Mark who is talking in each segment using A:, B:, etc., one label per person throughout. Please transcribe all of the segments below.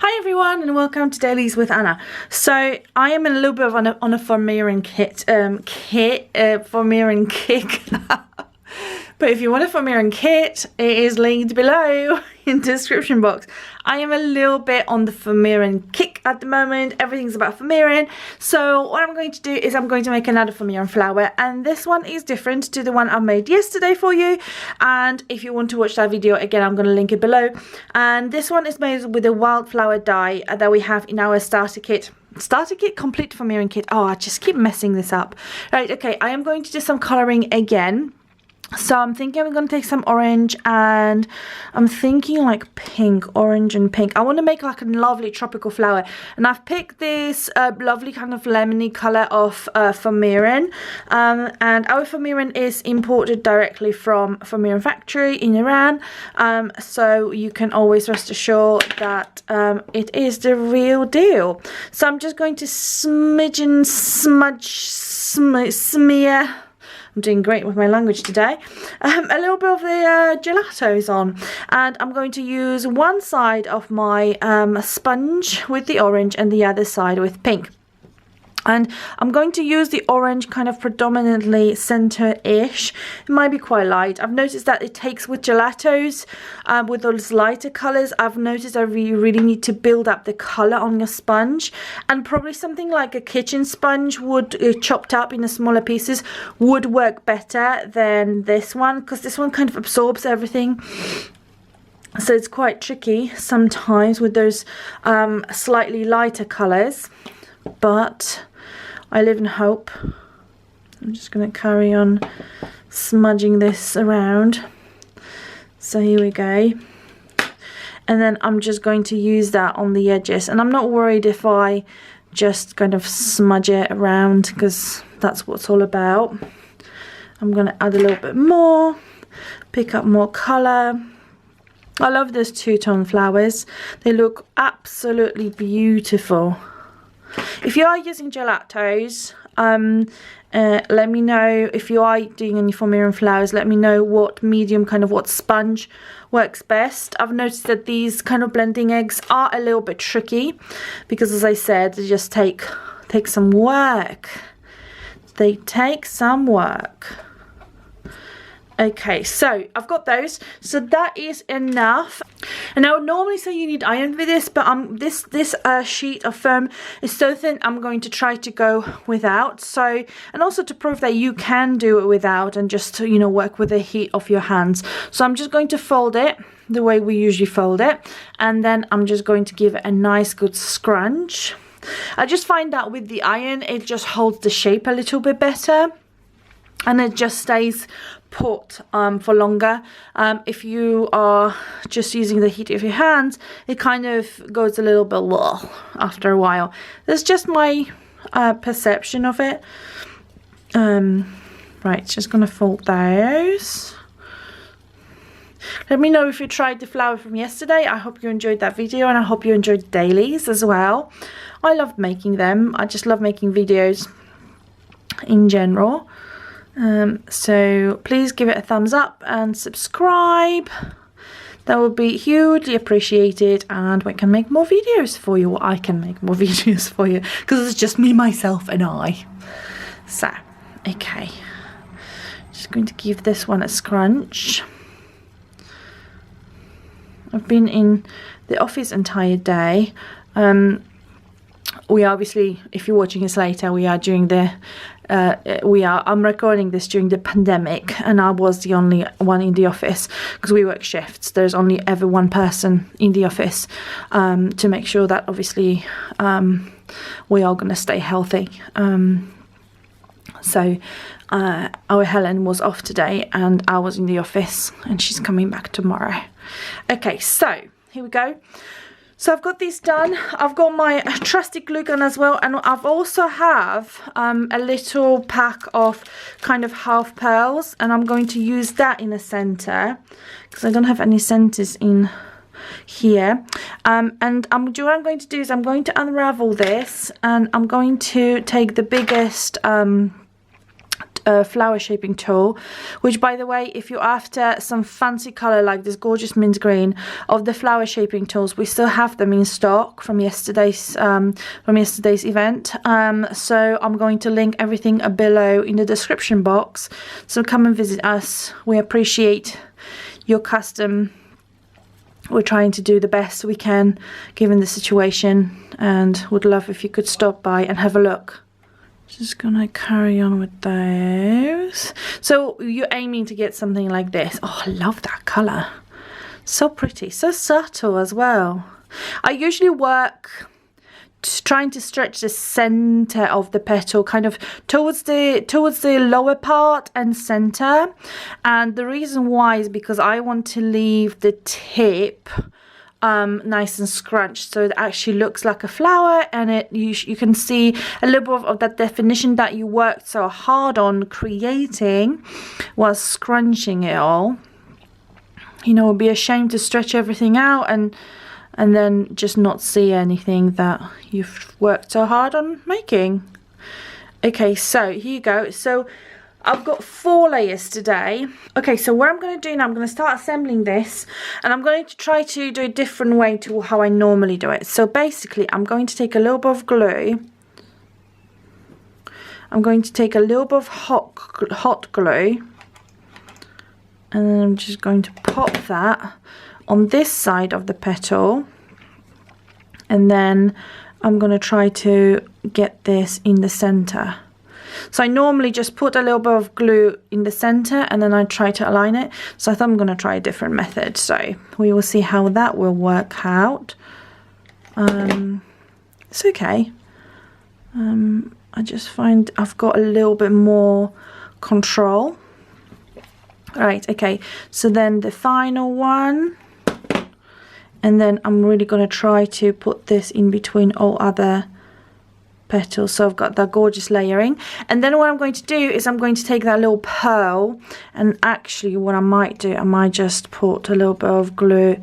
A: Hi everyone and welcome to Dailies with Anna. So I am in a little bit of on a Foamiran Foamiran kick. But if you want a Foamiran kit, it is linked below in the description box. I am a little bit on the Foamiran kick at the moment. Everything's about Foamiran. So what I'm going to do is I'm going to make another Foamiran flower, and this one is different to the one I made yesterday for you. And if you want to watch that video again, I'm going to link it below. And this one is made with a wildflower dye that we have in our starter kit. Complete Foamiran kit. Oh, I just keep messing this up. Right, okay, I am going to do some colouring again. So I'm thinking I'm going to take some orange, and I'm thinking like pink, orange and pink. I want to make like a lovely tropical flower, and I've picked this lovely kind of lemony colour of Foamiran, and our Foamiran is imported directly from Foamiran factory in Iran, so you can always rest assured that it is the real deal. So I'm just going to smear. I'm doing great with my language today. A little bit of the gelatos on, and I'm going to use one side of my sponge with the orange and the other side with pink. And I'm going to use the orange kind of predominantly center-ish. It might be quite light. I've noticed that it takes with gelatos, with those lighter colors, I've noticed I really need to build up the color on your sponge. And probably something like a kitchen sponge would, chopped up in smaller pieces, would work better than this one, because this one kind of absorbs everything. So it's quite tricky sometimes with those slightly lighter colors. But I live in hope. I'm just going to carry on smudging this around. So here we go. And then I'm just going to use that on the edges. And I'm not worried if I just kind of smudge it around, because that's what it's all about. I'm going to add a little bit more, pick up more colour. I love those two-tone flowers. They look absolutely beautiful. If you are using gelatos, let me know. If you are doing any Foamiran flowers, let me know what medium, kind of what sponge works best. I've noticed that these kind of blending eggs are a little bit tricky, because as I said, they just take some work. They take some work. Okay, so I've got those, so that is enough. And I would normally say you need iron for this, but this sheet of foam is so thin, I'm going to try to go without. So, and also to prove that you can do it without and just, you know, work with the heat of your hands. So I'm just going to fold it the way we usually fold it, and then I'm just going to give it a nice good scrunch. I just find that with the iron, it just holds the shape a little bit better, and it just stays put for longer. If you are just using the heat of your hands, it kind of goes a little bit low after a while. That's just my perception of it. Right, just gonna fold those. Let me know if you tried the flower from yesterday. I hope you enjoyed that video, and I hope you enjoyed dailies as well. I love making them. I just love making videos in general. So please give it a thumbs up and subscribe. That would be hugely appreciated, and we can make more videos for you. I can make more videos for you, because it's just me, myself and I. So, okay, just going to give this one a scrunch. I've been in the office entire day. We obviously, if you're watching this later, we are during the I'm recording this during the pandemic, and I was the only one in the office, because we work shifts. There's only ever one person in the office, to make sure that obviously we are going to stay healthy. So our Helen was off today, and I was in the office, and she's coming back tomorrow. Okay, so here we go. So I've got these done. I've got my trusty glue gun as well, and I've also have a little pack of kind of half pearls, and I'm going to use that in the center, because I don't have any centers in here. And what I'm going to do is I'm going to unravel this, and I'm going to take the biggest flower shaping tool, which, by the way, if you're after some fancy color like this gorgeous mint green of the flower shaping tools, we still have them in stock from yesterday's event. So I'm going to link everything below in the description box, so come and visit us. We appreciate your custom. We're trying to do the best we can given the situation, and would love if you could stop by and have a look. Just gonna carry on with those. So you're aiming to get something like this. Oh, I love that color. So pretty, so subtle as well. I usually work trying to stretch the center of the petal kind of towards the lower part and center, and the reason why is because I want to leave the tip nice and scrunched, so it actually looks like a flower, and you can see a little bit of that definition that you worked so hard on creating while scrunching it all. You know, it would be a shame to stretch everything out and then just not see anything that you've worked so hard on making. Okay, so here you go. So I've got 4 layers today. Okay, so what I'm going to do now, I'm going to start assembling this, and I'm going to try to do a different way to how I normally do it. So basically, I'm going to take a little bit of glue. I'm going to take a little bit of hot glue, and then I'm just going to pop that on this side of the petal, and then I'm going to try to get this in the center. So I normally just put a little bit of glue in the center and then I try to align it. So I thought I'm going to try a different method, so we will see how that will work out. It's okay. I just find I've got a little bit more control. Right, okay, so then the final one, and then I'm really going to try to put this in between all other petals, so I've got that gorgeous layering. And then what I'm going to do is I'm going to take that little pearl, and actually what I might do, I might just put a little bit of glue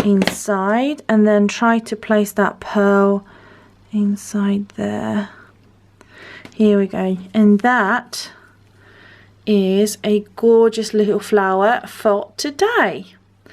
A: inside and then try to place that pearl inside there. Here we go, and that is a gorgeous little flower for today.